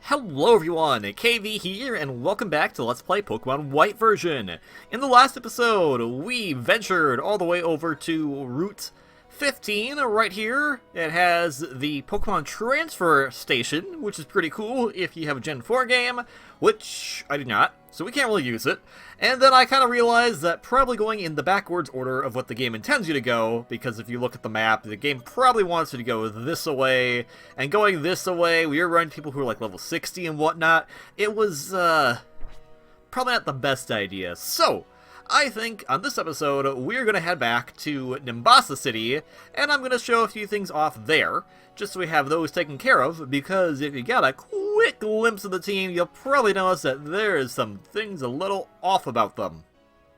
Hello everyone, KV here, and welcome back to Let's Play Pokemon White version. In the last episode, we ventured all the way over to Route 15 right here. It has the Pokemon Transfer Station, which is pretty cool if you have a Gen 4 game, which I do not, so we can't really use it. And then I kind of realized that probably going in the backwards order of what the game intends you to go, because if you look at the map, the game probably wants you to go this away, and going this away, we were running people who were like level 60 and whatnot. It was, probably not the best idea. So, I think on this episode, we're going to head back to Nimbasa City, and I'm going to show a few things off there, just so we have those taken care of, because if you got a quick glimpse of the team, you'll probably notice that there is some things a little off about them,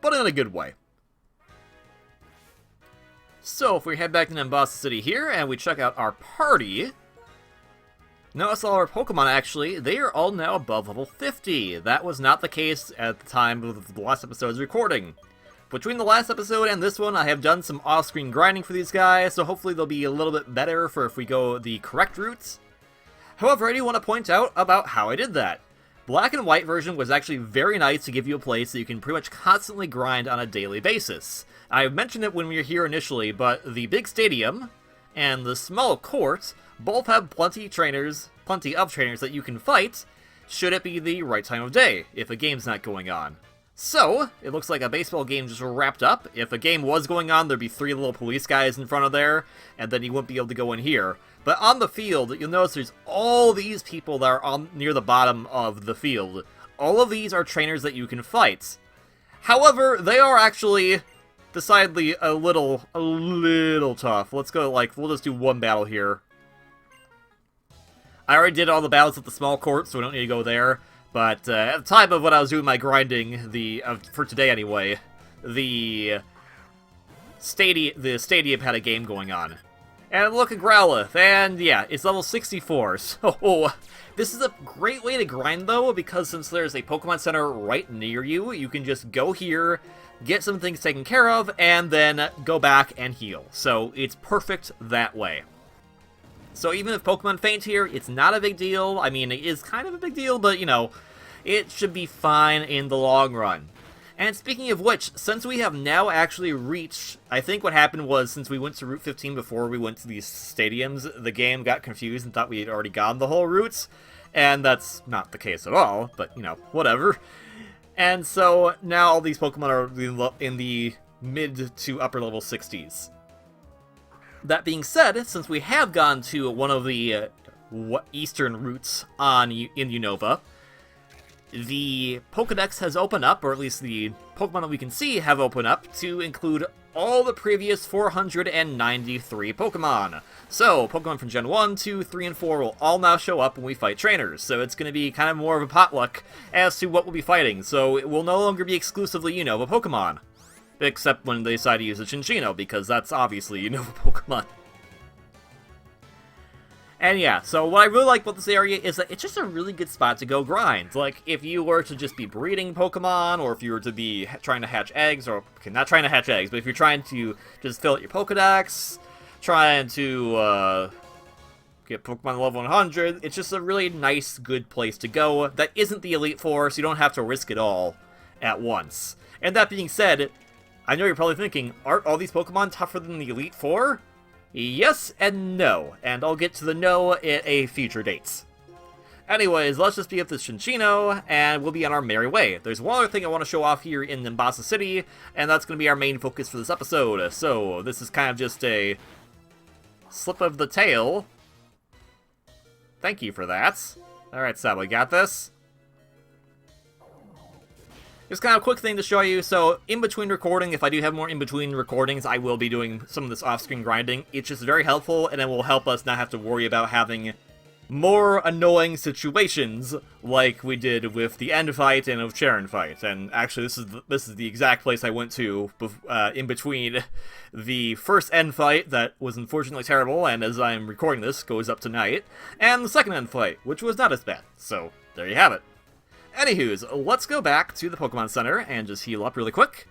but in a good way. So if we head back to Nimbasa City here, and we check out our party, notice all our Pokemon actually, they are all now above level 50. That was not the case at the time of the last episode's recording. Between the last episode and this one, I have done some off-screen grinding for these guys, so hopefully they'll be a little bit better for if we go the correct routes. However, I do want to point out about how I did that. Black and White version was actually very nice to give you a place that you can pretty much constantly grind on a daily basis. I mentioned it when we were here initially, but the big stadium and the small court both have plenty of trainers that you can fight, should it be the right time of day, if a game's not going on. So, it looks like a baseball game just wrapped up. If a game was going on, there'd be 3 little police guys in front of there, and then you wouldn't be able to go in here. But on the field, you'll notice there's all these people that are near the bottom of the field. All of these are trainers that you can fight. However, they are actually decidedly a little tough. Let's go, we'll just do one battle here. I already did all the battles at the small court, so we don't need to go there. But at the time of when I was doing my grinding, for today anyway, the stadium had a game going on. And look at Growlithe, and yeah, it's level 64, so this is a great way to grind though, because since there's a Pokemon Center right near you, you can just go here, get some things taken care of, and then go back and heal. So it's perfect that way. So even if Pokemon faint here, it's not a big deal. I mean, it is kind of a big deal, but, you know, it should be fine in the long run. And speaking of which, since we have now actually reached, I think what happened was, since we went to Route 15 before we went to these stadiums, the game got confused and thought we had already gone the whole routes, and that's not the case at all, but, you know, whatever. And so now all these Pokemon are in the mid to upper level 60s. That being said, since we have gone to one of the eastern routes in Unova, the Pokedex has opened up, or at least the Pokemon that we can see have opened up, to include all the previous 493 Pokemon. So, Pokemon from Gen 1, 2, 3, and 4 will all now show up when we fight trainers, so it's going to be kind of more of a potluck as to what we'll be fighting, so it will no longer be exclusively Unova Pokemon. Except when they decide to use a Chinchino, because that's obviously Unova Pokemon. And yeah, so what I really like about this area is that it's just a really good spot to go grind. Like, if you were to just be breeding Pokemon, or if you were to be trying to hatch eggs, or, okay, not trying to hatch eggs, but if you're trying to just fill out your Pokedex, trying to, get Pokemon level 100, it's just a really nice, good place to go that isn't the Elite Four, so you don't have to risk it all at once. And that being said, I know you're probably thinking, aren't all these Pokemon tougher than the Elite Four? Yes and no, and I'll get to the no at a future date. Anyways, let's just be up this Chinchino, and we'll be on our merry way. There's one other thing I want to show off here in Nimbasa City, and that's going to be our main focus for this episode. So, this is kind of just a slip of the tail. Thank you for that. Alright, Sab, we got this. Just kind of a quick thing to show you, so in between recording, if I do have more in between recordings, I will be doing some of this off-screen grinding. It's just very helpful, and it will help us not have to worry about having more annoying situations like we did with the end fight and of Charon fight. And actually, this is the exact place I went to in between the first end fight that was unfortunately terrible, and as I'm recording this, goes up tonight, and the second end fight, which was not as bad. So, there you have it. Anywho's, let's go back to the Pokemon Center and just heal up really quick.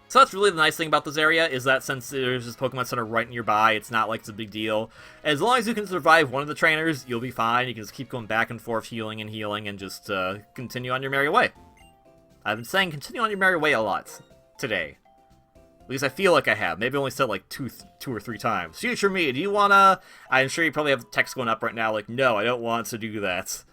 So that's really the nice thing about this area, is that since there's this Pokemon Center right nearby, it's not like it's a big deal. As long as you can survive one of the trainers, you'll be fine. You can just keep going back and forth, healing, and just continue on your merry way. I've been saying continue on your merry way a lot today. At least I feel like I have. Maybe I only said like two or three times. Future me, do you wanna... I'm sure you probably have text going up right now like, no, I don't want to do that.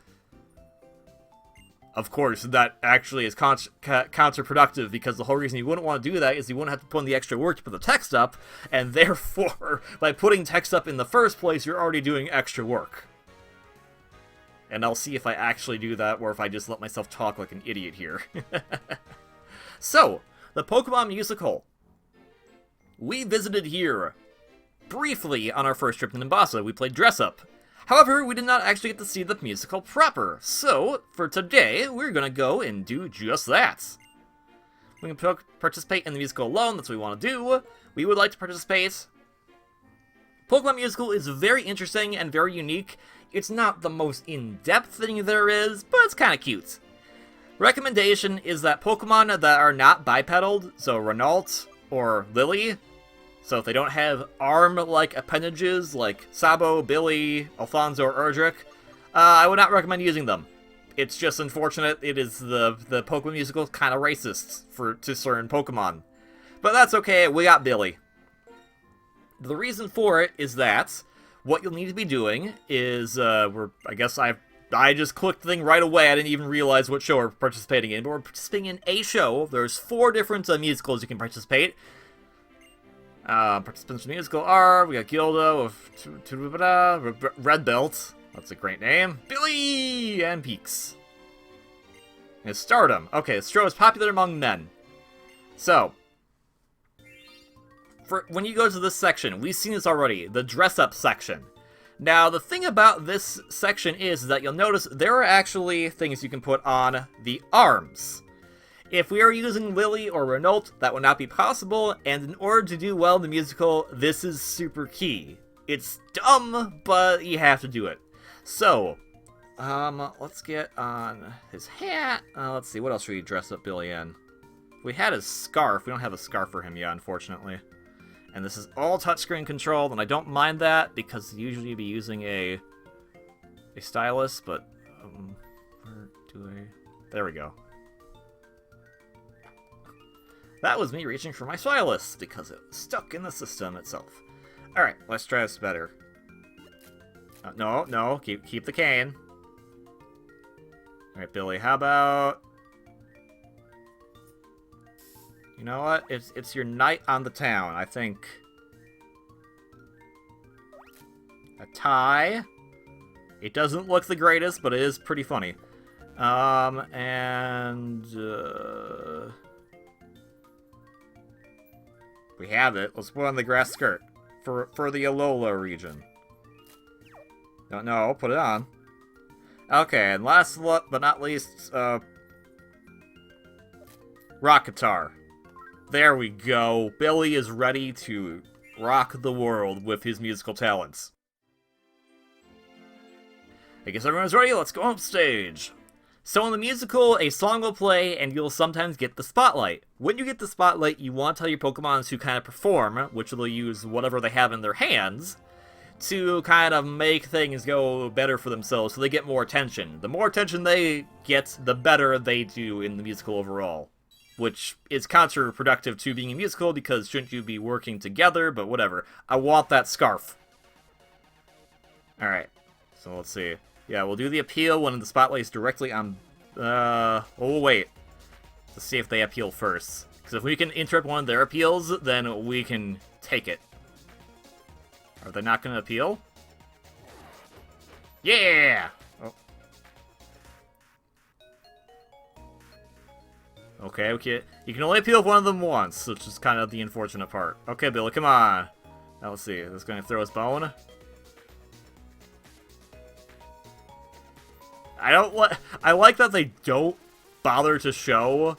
Of course, that actually is counterproductive, because the whole reason you wouldn't want to do that is you wouldn't have to put in the extra work to put the text up, and therefore, by putting text up in the first place, you're already doing extra work. And I'll see if I actually do that, or if I just let myself talk like an idiot here. So, the Pokemon Musical. We visited here briefly on our first trip to Nimbasa. We played Dress Up. However, we did not actually get to see the musical proper, so for today, we're gonna go and do just that. We can participate in the musical alone, that's what we want to do. We would like to participate. Pokemon Musical is very interesting and very unique. It's not the most in-depth thing there is, but it's kind of cute. Recommendation is that Pokemon that are not bipedal, so Renault or Lily, so if they don't have arm-like appendages like Sabo, Billy, Alfonso, or Erdrick, I would not recommend using them. It's just unfortunate. It is the Pokemon Musical kind of racist to certain Pokemon. But that's okay, we got Billy. The reason for it is that what you'll need to be doing is, I guess I just clicked the thing right away. I didn't even realize what show we're participating in, but we're participating in a show. There's 4 different musicals you can participate. Participants in the musical are, we got Gilda with Red Belt, that's a great name, Billy, and Peaks. And Stardom. Okay, this show is popular among men. So, when you go to this section, we've seen this already, the dress-up section. Now, the thing about this section is that you'll notice there are actually things you can put on the arms. If we are using Lily or Renault, that would not be possible, and in order to do well in the musical, this is super key. It's dumb, but you have to do it. So, let's get on his hat. Let's see, what else should we dress up Billy in? We had his scarf. We don't have a scarf for him yet, unfortunately. And this is all touchscreen controlled, and I don't mind that, because usually you'd be using a stylus, but, where do I... There we go. That was me reaching for my stylus, because it was stuck in the system itself. Alright, let's try this better. No, keep the cane. Alright, Billy, how about... You know what? It's your night on the town, I think. A tie. It doesn't look the greatest, but it is pretty funny. We have it. Let's put on the grass skirt for the Alola region. No, put it on. Okay, and last but not least, rock guitar. There we go. Billy is ready to rock the world with his musical talents. I guess everyone's ready. Let's go on stage. So in the musical, a song will play, and you'll sometimes get the spotlight. When you get the spotlight, you want to tell your Pokemon to kind of perform, which they'll use whatever they have in their hands, to kind of make things go better for themselves, so they get more attention. The more attention they get, the better they do in the musical overall. Which is counterproductive to being a musical, because shouldn't you be working together, but whatever. I want that scarf. Alright, so let's see. Yeah, we'll do the appeal when the spotlight is directly on... oh, wait. Let's see if they appeal first. Because if we can interrupt one of their appeals, then we can take it. Are they not going to appeal? Yeah! Oh. Okay. You can only appeal one of them once, which is kind of the unfortunate part. Okay, Billy, come on. Now, let's see. Is this going to throw his bone? I like that they don't bother to show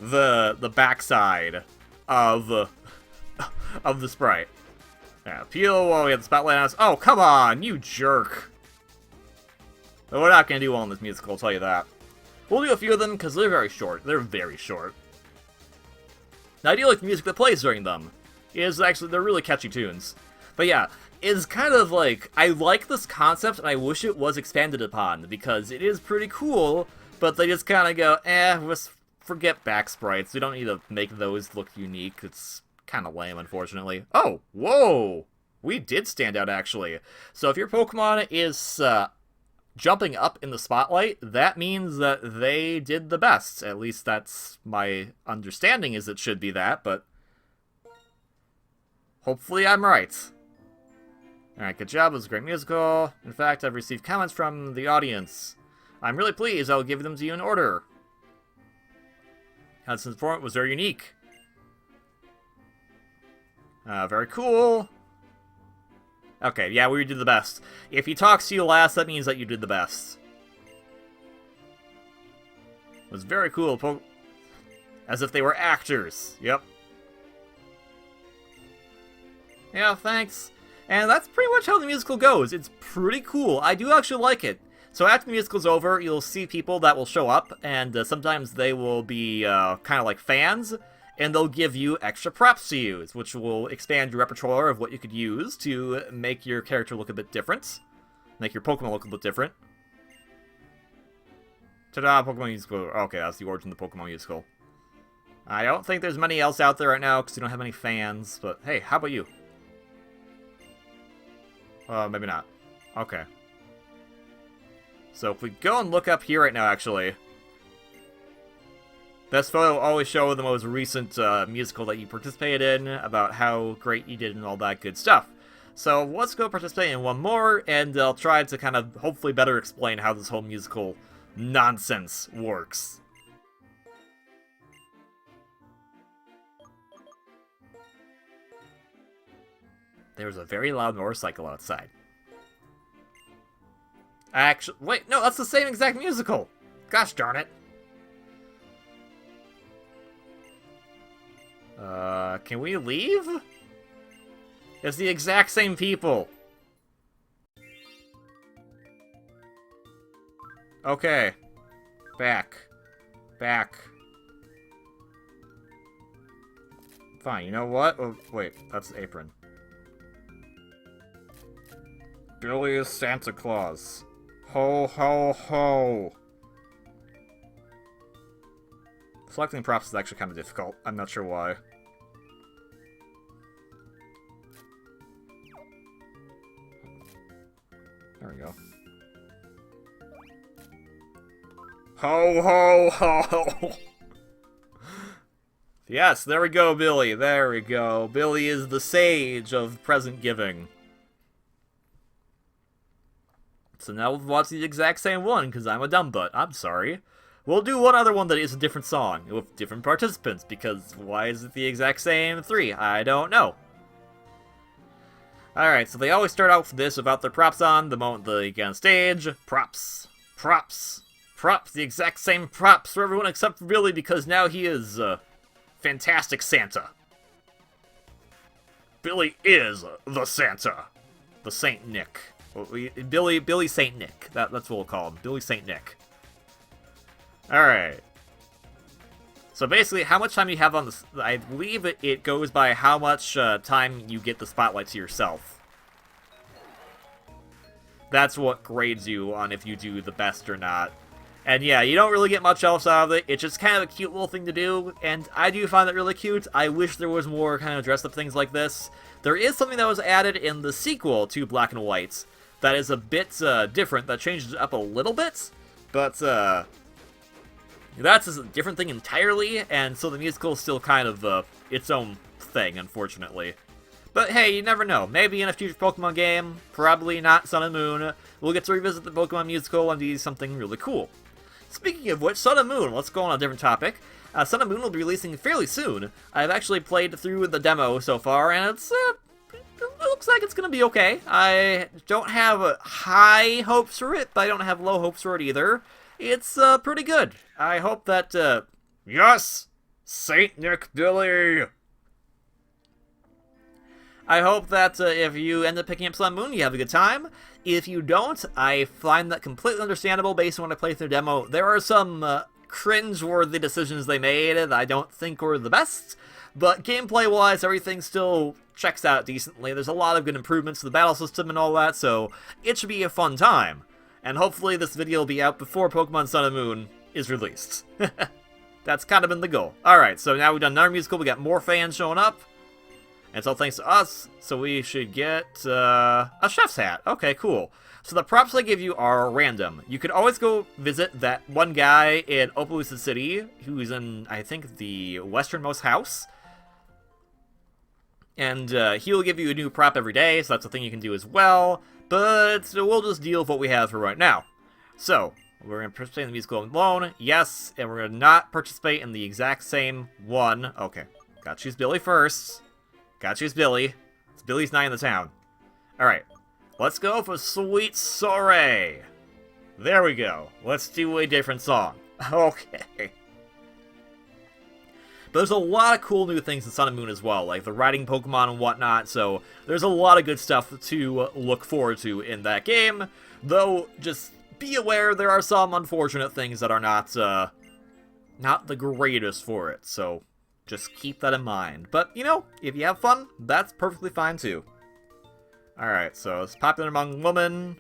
the backside of the sprite. Yeah, appeal while we have the spotlight on us. Oh, come on, you jerk. But we're not going to do well in this musical, I'll tell you that. We'll do a few of them because they're very short. They're very short. I do like the music that plays during them. They're really catchy tunes. But yeah, it's kind of like, I like this concept and I wish it was expanded upon, because it is pretty cool, but they just kind of go, let's forget back sprites. We don't need to make those look unique. It's kind of lame, unfortunately. Oh, whoa! We did stand out, actually. So if your Pokemon is jumping up in the spotlight, that means that they did the best. At least that's my understanding, is it should be that, but hopefully I'm right. Alright, good job. It was a great musical. In fact, I've received comments from the audience. I'm really pleased. I'll give them to you in order. Hudson's performance was very unique. Very cool. Okay, yeah, we did the best. If he talks to you last, that means that you did the best. It was very cool. As if they were actors. Yep. Yeah, thanks. And that's pretty much how the musical goes. It's pretty cool. I do actually like it. So after the musical's over, you'll see people that will show up, and sometimes they will be kind of like fans, and they'll give you extra props to use, which will expand your repertoire of what you could use to make your character look a bit different. Make your Pokemon look a bit different. Ta-da, Pokemon Musical. Okay, that's the origin of the Pokemon Musical. I don't think there's many else out there right now, because you don't have any fans, but hey, how about you? Maybe not. Okay. So if we go and look up here right now, actually, this photo will always show the most recent musical that you participated in, about how great you did and all that good stuff. So let's go participate in one more, and I'll try to kind of hopefully better explain how this whole musical nonsense works. There's a very loud motorcycle outside. Actually, wait, no, that's the same exact musical! Gosh darn it. Can we leave? It's the exact same people. Okay. Back. Fine, you know what? Oh, wait, that's the apron. Billy is Santa Claus. Ho, ho, ho. Selecting props is actually kind of difficult. I'm not sure why. There we go. Ho, ho, ho! Yes, there we go, Billy. There we go. Billy is the sage of present giving. So now we'll watch the exact same one, because I'm a dumb butt. I'm sorry. We'll do one other one that is a different song, with different participants, because why is it the exact same three? I don't know. Alright, so they always start out with this without their props on, the moment they get on stage. Props. Props. Props. The exact same props for everyone except for Billy, because now he is, Fantastic Santa. Billy is the Santa. The Saint Nick. Billy Saint Nick. That's what we'll call him. Billy Saint Nick. Alright. So basically, how much time you have on this, I believe it goes by how much time you get the spotlight to yourself. That's what grades you on if you do the best or not. And yeah, you don't really get much else out of it. It's just kind of a cute little thing to do, and I do find it really cute. I wish there was more kind of dressed-up things like this. There is something that was added in the sequel to Black and White that is a bit different, that changes it up a little bit, but that's a different thing entirely, and so the musical is still kind of its own thing, unfortunately. But hey, you never know. Maybe in a future Pokemon game, probably not Sun and Moon, we'll get to revisit the Pokemon musical and do something really cool. Speaking of which, Sun and Moon, let's go on a different topic. Sun and Moon will be releasing fairly soon. I've actually played through the demo so far, and it looks like it's going to be okay. I don't have high hopes for it, but I don't have low hopes for it either. It's pretty good. I hope that, yes! Saint Nick Billy! I hope that if you end up picking up Sun and Moon, you have a good time. If you don't, I find that completely understandable based on when I played through the demo. There are some cringe-worthy decisions they made that I don't think were the best, But gameplay-wise, everything still checks out decently. There's a lot of good improvements to the battle system and all that, so it should be a fun time. And hopefully this video will be out before Pokemon Sun and Moon is released. That's kind of been the goal. Alright, so now we've done another musical, we got more fans showing up. And it's all thanks to us, so we should get a chef's hat. Okay, cool. So the props I give you are random. You could always go visit that one guy in Nimbasa City, who's in, I think, the westernmost house. And he will give you a new prop every day, so that's a thing you can do as well. But we'll just deal with what we have for right now. So, we're going to participate in the musical alone, yes, and we're going to not participate in the exact same one. Okay, gotta choose Billy first. Gotta choose Billy. Billy's not in the town. Alright, let's go for Sweet Soiree. There we go. Let's do a different song. Okay. But there's a lot of cool new things in Sun and Moon as well, like the riding Pokemon and whatnot, so there's a lot of good stuff to look forward to in that game, though just be aware there are some unfortunate things that are not the greatest for it, so just keep that in mind. But, you know, if you have fun, that's perfectly fine too. Alright, so it's popular among women.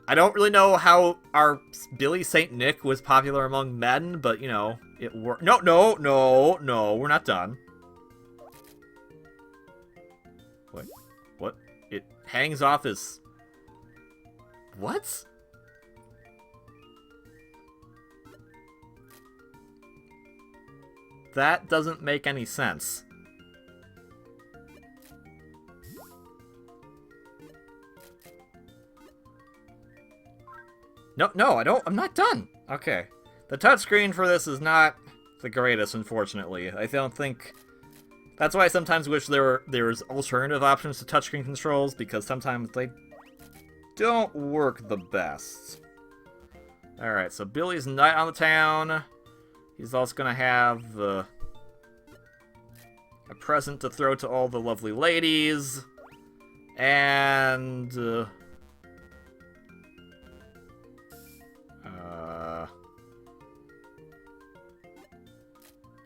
I don't really know how our Billy St. Nick was popular among men, but, you know, it worked. No, we're not done. What? It hangs off his... What? That doesn't make any sense. No, I'm not done. Okay. The touchscreen for this is not the greatest, unfortunately. I don't think... That's why I sometimes wish there was alternative options to touchscreen controls, because sometimes they don't work the best. Alright, so Billy's Knight on the town. He's also gonna have a present to throw to all the lovely ladies. And...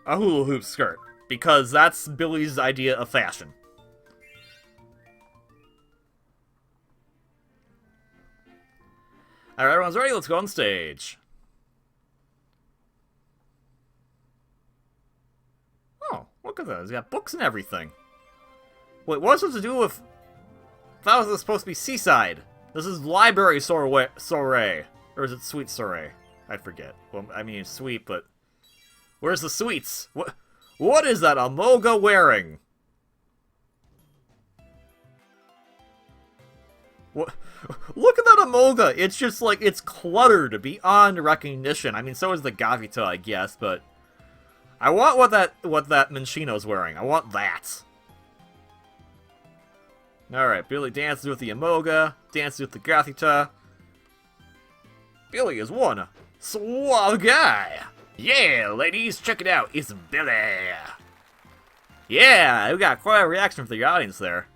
a hula hoop skirt, because that's Billy's idea of fashion. Alright, everyone's ready, let's go on stage. Oh, look at that, he's got books and everything. Wait, what's this to do with... That was supposed to be Seaside. This is Library Soiree. Or is it Sweet Soiree? I forget. Well, I mean, it's sweet, but... Where's the sweets? What is that Amoga wearing? What? Look at that Amoga! It's just like, it's cluttered beyond recognition. I mean, so is the Gavita, I guess, but... I want what that Minchino's wearing. I want that. Alright, Billy dances with the Amoga, dances with the Gavita. Billy is one suave guy! Yeah, ladies, check it out, it's Billy! Yeah, we got quite a reaction from the audience there.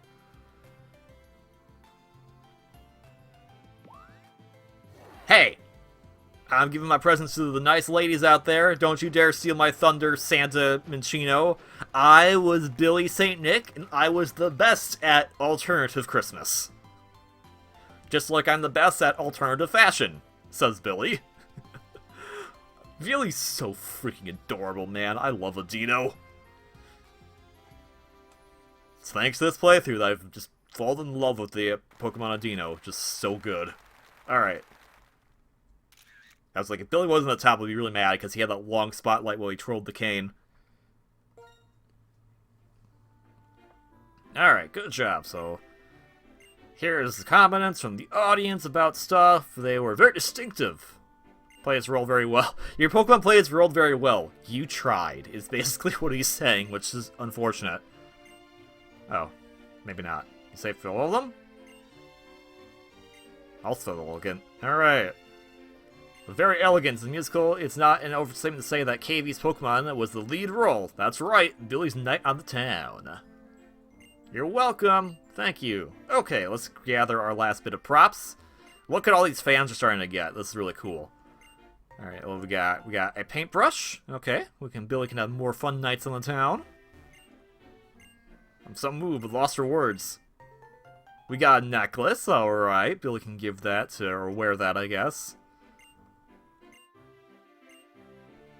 Hey! I'm giving my presents to the nice ladies out there. Don't you dare steal my thunder, Santa Minchino. I was Billy St. Nick, and I was the best at alternative Christmas. Just like I'm the best at alternative fashion, says Billy. Billy's so freaking adorable, man. I love a Dino. It's thanks to this playthrough that I've just fallen in love with the Pokemon Adino. Just so good. Alright. I was like, if Billy wasn't at the top, I'd be really mad because he had that long spotlight while he trolled the cane. Alright, good job. So, here's the comments from the audience about stuff. They were very distinctive. Players roll very well. Your Pokemon players rolled very well. You tried, is basically what he's saying, which is unfortunate. Oh, maybe not. You say for all of them? Also elegant. Alright. Very elegant. In musical, it's not an overstatement to say that KV's Pokemon was the lead role. That's right, Billy's Knight on the town. You're welcome. Thank you. Okay, let's gather our last bit of props. Look at all these fans are starting to get. This is really cool. Alright, well, we got a paintbrush. Okay, Billy can have more fun nights in the town. I'm so moved with lost for words. We got a necklace, alright. Billy can give that to, or wear that, I guess.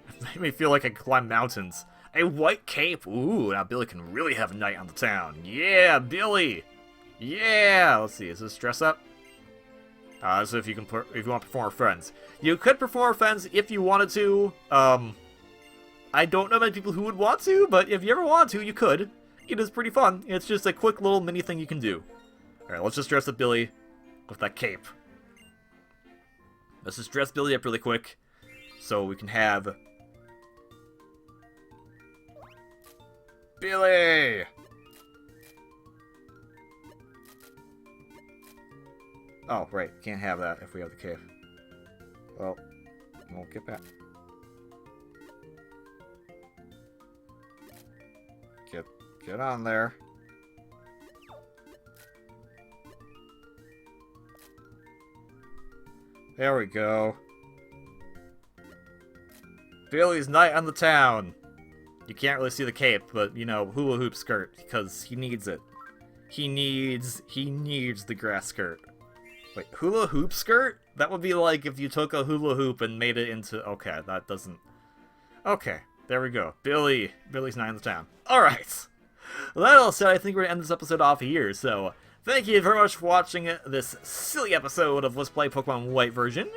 It made me feel like I can climb mountains. A white cape! Ooh, now Billy can really have a night on the town. Yeah, Billy! Yeah! Let's see, is this dress up? So if you want to perform with friends. You could perform with friends if you wanted to. I don't know many people who would want to, but if you ever want to, you could. It is pretty fun. It's just a quick little mini thing you can do. Alright, let's just dress up Billy with that cape. Let's just dress Billy up really quick so we can have Billy! Oh, right. Can't have that if we have the cape. Well, we'll get back. Get on there. There we go. Billy's night on the town. You can't really see the cape, but, you know, hula hoop skirt, because he needs it. He needs the grass skirt. Wait, hula hoop skirt? That would be like if you took a hula hoop and made it into... Okay, that doesn't... Okay, there we go. Billy's night on the town. Alright. Well, that all said, I think we're going to end this episode off here, so... Thank you very much for watching this silly episode of Let's Play Pokemon White version.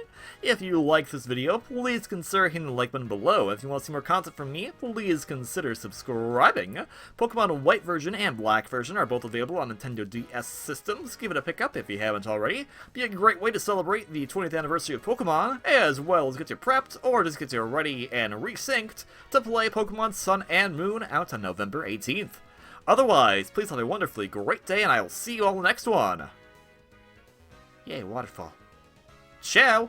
If you liked this video, please consider hitting the like button below. If you want to see more content from me, please consider subscribing. Pokemon White version and Black version are both available on Nintendo DS systems. Give it a pick up if you haven't already. Be a great way to celebrate the 20th anniversary of Pokemon, as well as get you prepped or just get you ready and resynced to play Pokemon Sun and Moon out on November 18th. Otherwise, please have a wonderfully great day, and I will see you all in the next one. Yay, waterfall. Ciao!